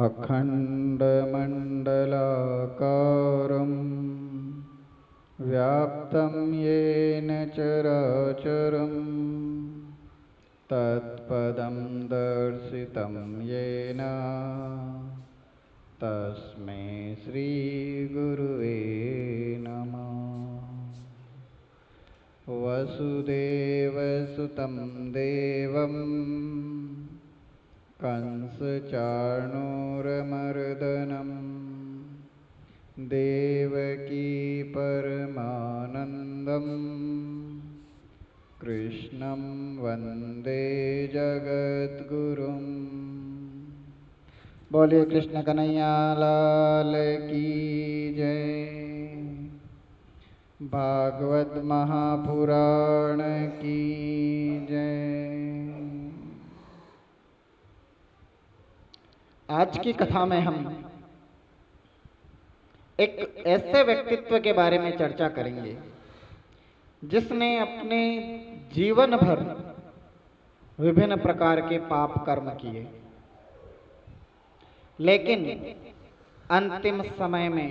अखण्डमण्डलाकारं व्याप्तं येन चराचरं तत्पदं दर्शितं येन तस्मै श्रीगुरुवे नमः। वसुदेवसुतं देवं कंसचाणूरमर्दनं देवकी परमानन्दं कृष्णं वन्दे जगद्गुरुं। बोलिए कृष्ण कन्हैया लाल की जय। भागवत महापुराण की जय। आज की कथा में हम एक ऐसे व्यक्तित्व के बारे में चर्चा करेंगे जिसने अपने जीवन भर विभिन्न प्रकार के पाप कर्म किए, लेकिन अंतिम समय में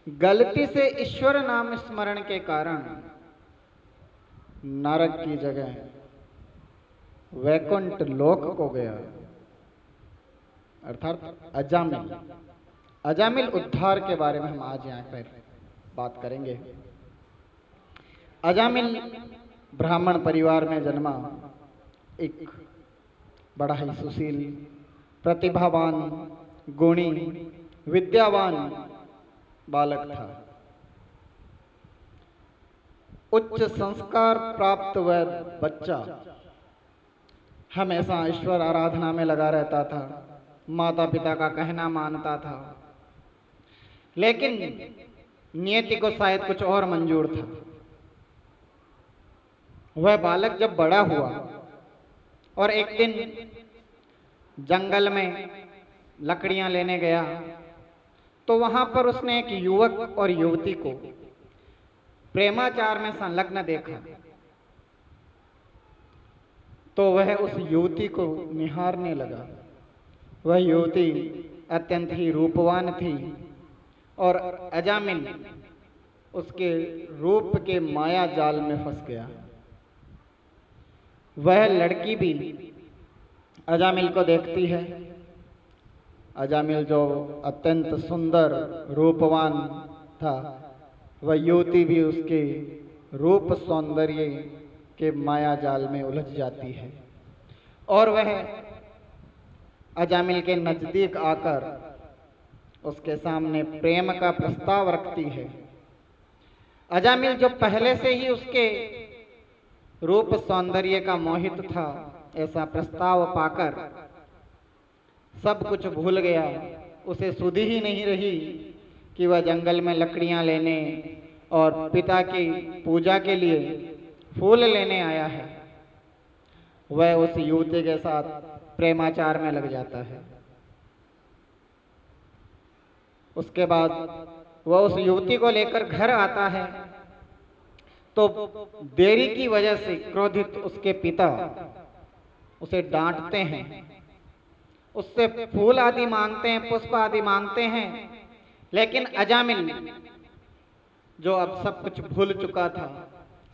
गलती से ईश्वर नाम स्मरण के कारण नरक की जगह वैकुंठ लोक को गया, अर्थात अजामिल उद्धार के बारे में हम आज यहाँ पर बात करेंगे। अजामिल ब्राह्मण परिवार में जन्मा एक बड़ा ही सुशील, प्रतिभावान, गुणी, विद्यावान बालक था। उच्च संस्कार प्राप्त वह बच्चा हमेशा ईश्वर आराधना में लगा रहता था, माता पिता का कहना मानता था, लेकिन नियति को शायद कुछ और मंजूर था। वह बालक जब बड़ा हुआ और एक दिन जंगल में लकड़ियां लेने गया, तो वहां पर उसने एक युवक और युवती को प्रेमाचार में संलग्न देखा। तो वह उस युवती को निहारने लगा। वह युवती अत्यंत ही रूपवान थी और अजामिल उसके रूप के माया जाल में फंस गया। वह लड़की भी अजामिल को देखती है। अजामिल जो अत्यंत सुंदर रूपवान था, वह युवती भी उसके रूप सौंदर्य के माया जाल में उलझ जाती है और वह अजामिल के नजदीक आकर उसके सामने प्रेम का प्रस्ताव रखती है। अजामिल जो पहले से ही उसके रूप सौंदर्य का मोहित था, ऐसा प्रस्ताव पाकर सब कुछ भूल गया। उसे सुधि ही नहीं रही कि वह जंगल में लकड़ियां लेने और पिता की पूजा के लिए फूल लेने आया है। वह उस युवती के साथ प्रेमाचार में लग जाता है। उसके बाद वह उस युवती को लेकर घर आता है, तो देरी की वजह से क्रोधित उसके पिता उसे डांटते हैं, उससे फूल आदि मांगते हैं, पुष्प आदि मांगते हैं, लेकिन अजामिल जो अब सब कुछ भूल चुका था,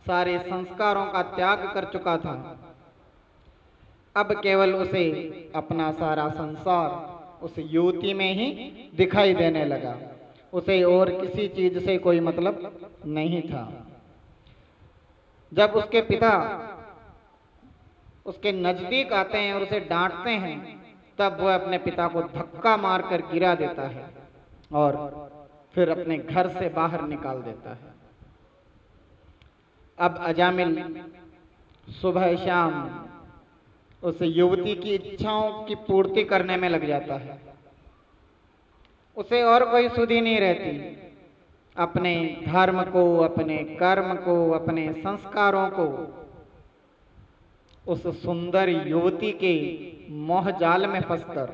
सारे संस्कारों का त्याग कर चुका था, अब केवल उसे अपना सारा संसार उस युवती में ही दिखाई देने लगा। उसे और किसी चीज से कोई मतलब नहीं था। जब उसके पिता उसके नजदीक आते हैं और उसे डांटते हैं, तब वह अपने पिता को धक्का मारकर गिरा देता है और फिर अपने घर से बाहर निकाल देता है। अब अजामिल सुबह शाम उस युवती की इच्छाओं की पूर्ति करने में लग जाता है। उसे और कोई सुधि नहीं रहती। अपने धर्म को, अपने कर्म को, अपने संस्कारों को उस सुंदर युवती के मोह जाल में फंसकर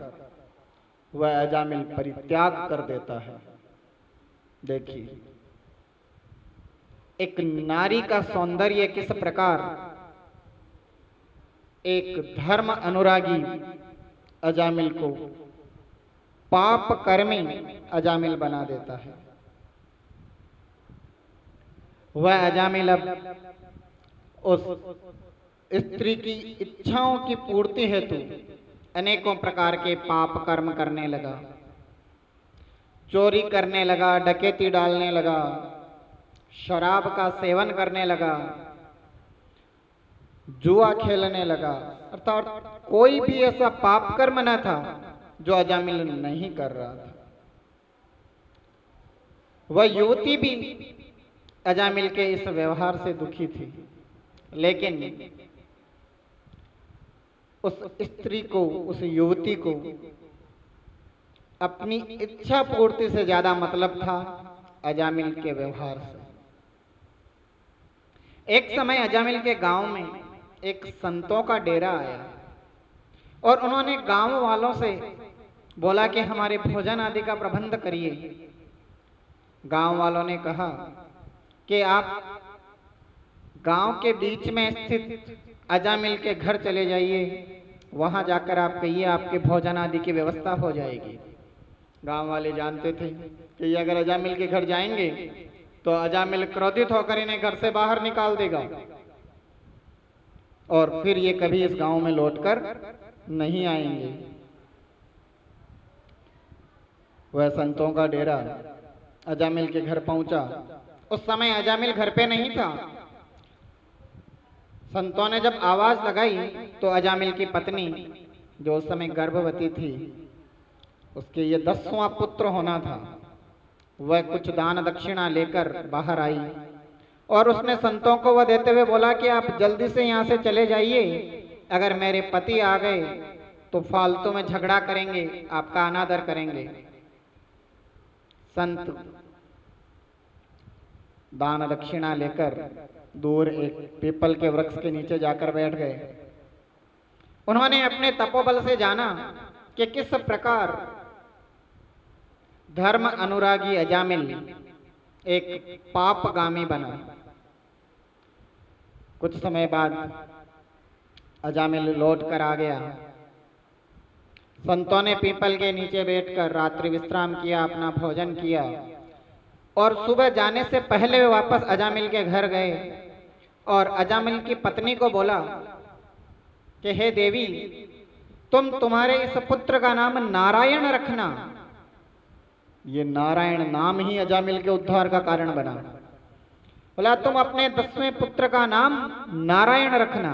वह अजामिल परित्याग कर देता है। देखिए, एक नारी का सौंदर्य किस प्रकार एक धर्म अनुरागी अजामिल को पाप कर्मी अजामिल बना देता है। वह अजामिल अब उस स्त्री की इच्छाओं की पूर्ति हेतु अनेकों प्रकार के पाप कर्म करने लगा, चोरी करने लगा, डकैती डालने लगा, शराब का सेवन करने लगा, जुआ खेलने लगा। अर्थात कोई भी ऐसा पाप कर्म न था जो अजामिल नहीं कर रहा था। वह युवती भी अजामिल के इस व्यवहार से दुखी थी, लेकिन उस स्त्री को, उस युवती को अपनी इच्छा पूर्ति से ज्यादा मतलब था अजामिल के व्यवहार से। एक समय अजामिल के गांव में एक संतों का डेरा आया और उन्होंने गांव वालों से बोला कि हमारे भोजन आदि का प्रबंध करिए। गांव वालों ने कहा कि आप गांव के बीच में स्थित अजामिल के घर चले जाइए, वहां जाकर आप कहिए आपके भोजन आदि की व्यवस्था हो जाएगी। गांव वाले जानते थे कि ये अगर अजामिल के घर जाएंगे तो अजामिल क्रोधित होकर इन्हें घर से बाहर निकाल देगा और फिर ये कभी इस गांव में लौटकर नहीं आएंगे। वह संतों का डेरा अजामिल के घर पहुंचा। उस समय अजामिल घर पे नहीं था। संतों ने जब आवाज लगाई तो अजामिल की पत्नी, जो उस समय गर्भवती थी, उसके ये 10वां पुत्र होना था, वह कुछ दान दक्षिणा लेकर बाहर आई और उसने संतों को वह देते हुए बोला कि आप जल्दी से यहाँ से चले जाइए, अगर मेरे पति आ गए तो फालतू में झगड़ा करेंगे, आपका अनादर करेंगे। संत दान दक्षिणा लेकर दूर एक पीपल के वृक्ष के नीचे जाकर बैठ गए। उन्होंने अपने तपोबल से जाना कि किस प्रकार धर्म अनुरागी अजामिल एक पापगामी बना। कुछ समय बाद अजामिल लौट कर आ गया। संतों ने पीपल के नीचे बैठकर रात्रि विश्राम किया, अपना भोजन किया और सुबह जाने से पहले वे वापस अजामिल के घर गए और अजामिल की पत्नी को बोला कि हे देवी, तुम तुम्हारे इस पुत्र का नाम नारायण रखना। ये नारायण नाम ही अजामिल के उद्धार का कारण बना। बोला तुम अपने 10वें पुत्र का नाम नारायण रखना,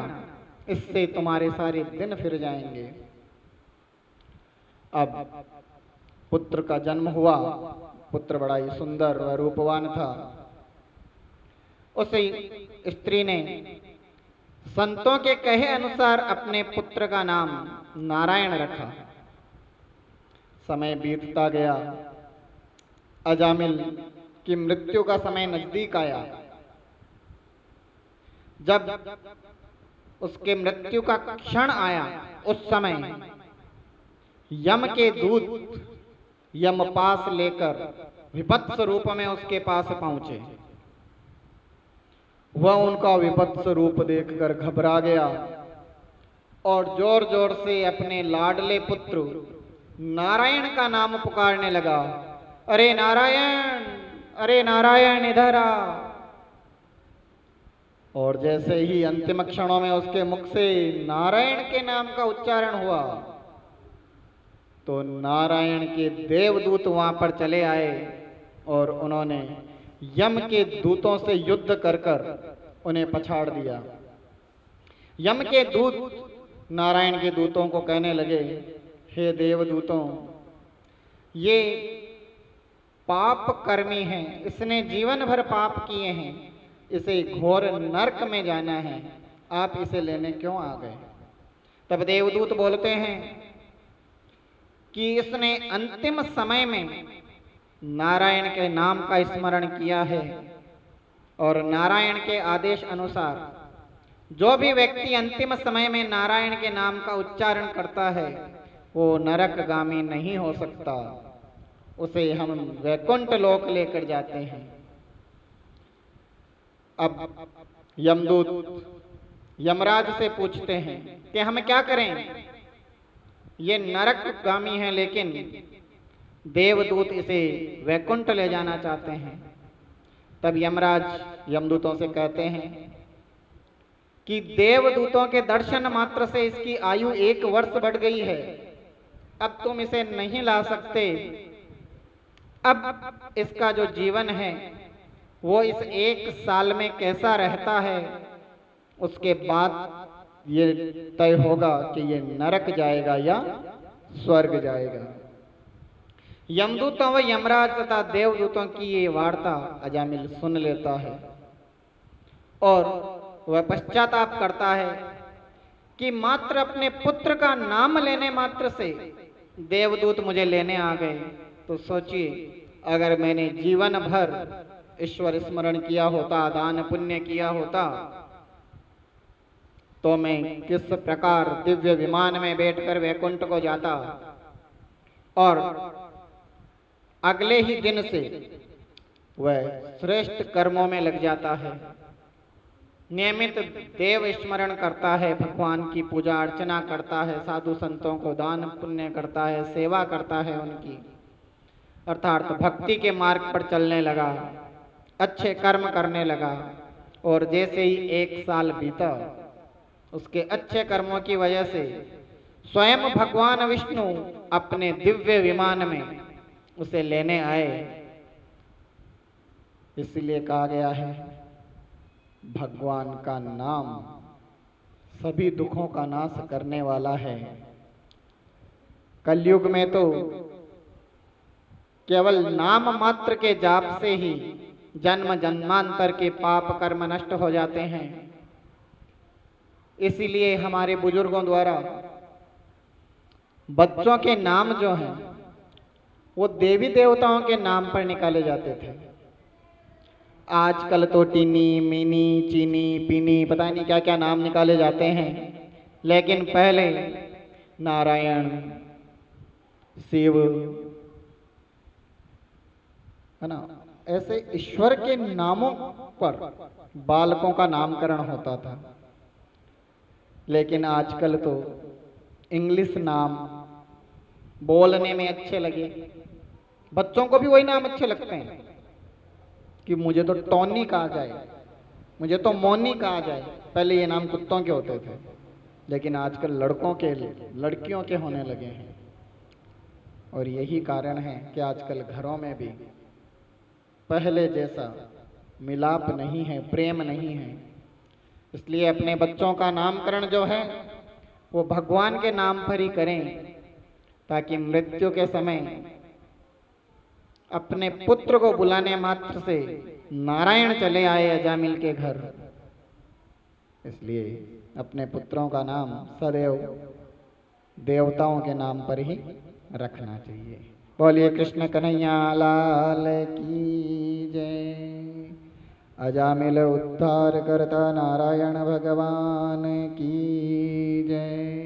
इससे तुम्हारे सारे दिन फिर जाएंगे। अब पुत्र का जन्म हुआ। पुत्र बड़ा ही सुंदर व रूपवान था। उस स्त्री ने संतों के कहे अनुसार अपने पुत्र का नाम नारायण रखा। समय बीतता गया। अजामिल की मृत्यु का समय नजदीक आया। जब उसके मृत्यु का क्षण आया, उस समय यम के दूत यमपास लेकर विभत्स रूप में उसके पास पहुंचे। वह उनका विभत्स रूप देखकर घबरा गया और जोर जोर से अपने लाडले पुत्र नारायण का नाम पुकारने लगा। अरे नारायण, अरे नारायण, इधर आ। और जैसे ही अंतिम क्षणों में उसके मुख से नारायण के नाम का उच्चारण हुआ तो नारायण के देवदूत वहां पर चले आए और उन्होंने यम के दूतों से युद्ध कर कर उन्हें पछाड़ दिया। यम के दूत नारायण के दूतों को कहने लगे, हे देवदूतों, ये पाप कर्मी है, इसने जीवन भर पाप किए हैं, इसे घोर नरक में जाना है, आप इसे लेने क्यों आ गए? तब देवदूत बोलते हैं कि इसने अंतिम समय में नारायण के नाम का स्मरण किया है और नारायण के आदेश अनुसार जो भी व्यक्ति अंतिम समय में नारायण के नाम का उच्चारण करता है वो नरकगामी नहीं हो सकता, उसे हम वैकुंठ लोक लेकर जाते हैं। अब यमदूत यमराज से पूछते हैं कि हम क्या करें? ये नरकगामी है, लेकिन देवदूत इसे वैकुंठ ले जाना चाहते हैं। तब यमराज यमदूतों से कहते हैं कि देवदूतों के दर्शन मात्र से इसकी आयु 1 वर्ष बढ़ गई है, अब तुम इसे नहीं ला सकते। अब इसका जो जीवन है वो इस 1 साल में कैसा रहता है, उसके बाद ये तय होगा कि ये नरक जाएगा या स्वर्ग जाएगा। यमदूतों व यमराज तथा देवदूतों की ये वार्ता अजामिल सुन लेता है और वह पश्चाताप करता है कि मात्र अपने पुत्र का नाम लेने मात्र से देवदूत मुझे लेने आ गए। तो सोचिए, अगर मैंने जीवन भर ईश्वर स्मरण किया होता, दान पुण्य किया होता, तो मैं किस प्रकार दिव्य विमान में बैठकर वैकुंठ को जाता। और अगले ही दिन से वह श्रेष्ठ कर्मों में लग जाता है, नियमित देव स्मरण करता है, भगवान की पूजा अर्चना करता है, साधु संतों को दान पुण्य करता है, सेवा करता है उनकी, अर्थात भक्ति के मार्ग पर चलने लगा, अच्छे कर्म करने लगा। और जैसे ही 1 साल बीता, उसके अच्छे कर्मों की वजह से स्वयं भगवान विष्णु अपने दिव्य विमान में उसे लेने आए। इसलिए कहा गया है, भगवान का नाम सभी दुखों का नाश करने वाला है। कलयुग में तो केवल नाम मात्र के जाप से ही जन्म जन्मांतर के पाप कर्म नष्ट हो जाते हैं। इसीलिए हमारे बुजुर्गों द्वारा बच्चों के नाम जो हैं वो देवी देवताओं के नाम पर निकाले जाते थे। आजकल तो टीनी मीनी चीनी पीनी पता नहीं क्या क्या नाम निकाले जाते हैं, लेकिन पहले नारायण, शिव, है ना, ऐसे ईश्वर के नामों पर बालकों का नामकरण होता था। लेकिन आजकल तो इंग्लिश नाम बोलने में अच्छे लगे, बच्चों को भी वही नाम अच्छे लगते हैं कि मुझे तो टॉनी कहा जाए, मुझे तो मोनी कहा जाए। पहले ये नाम कुत्तों के होते थे, लेकिन आजकल लड़कों के लड़कियों के होने लगे हैं। और यही कारण है कि आजकल घरों में भी पहले जैसा मिलाप नहीं है, प्रेम नहीं है। इसलिए अपने बच्चों का नामकरण जो है वो भगवान के नाम पर ही करें, ताकि मृत्यु के समय अपने पुत्र को बुलाने मात्र से नारायण चले आए अजामिल के घर। इसलिए अपने पुत्रों का नाम सदैव देवताओं के नाम पर ही रखना चाहिए। बोलिए कृष्ण कन्हैया लाल की जय। अजामिल उद्धार करता नारायण भगवान की जय।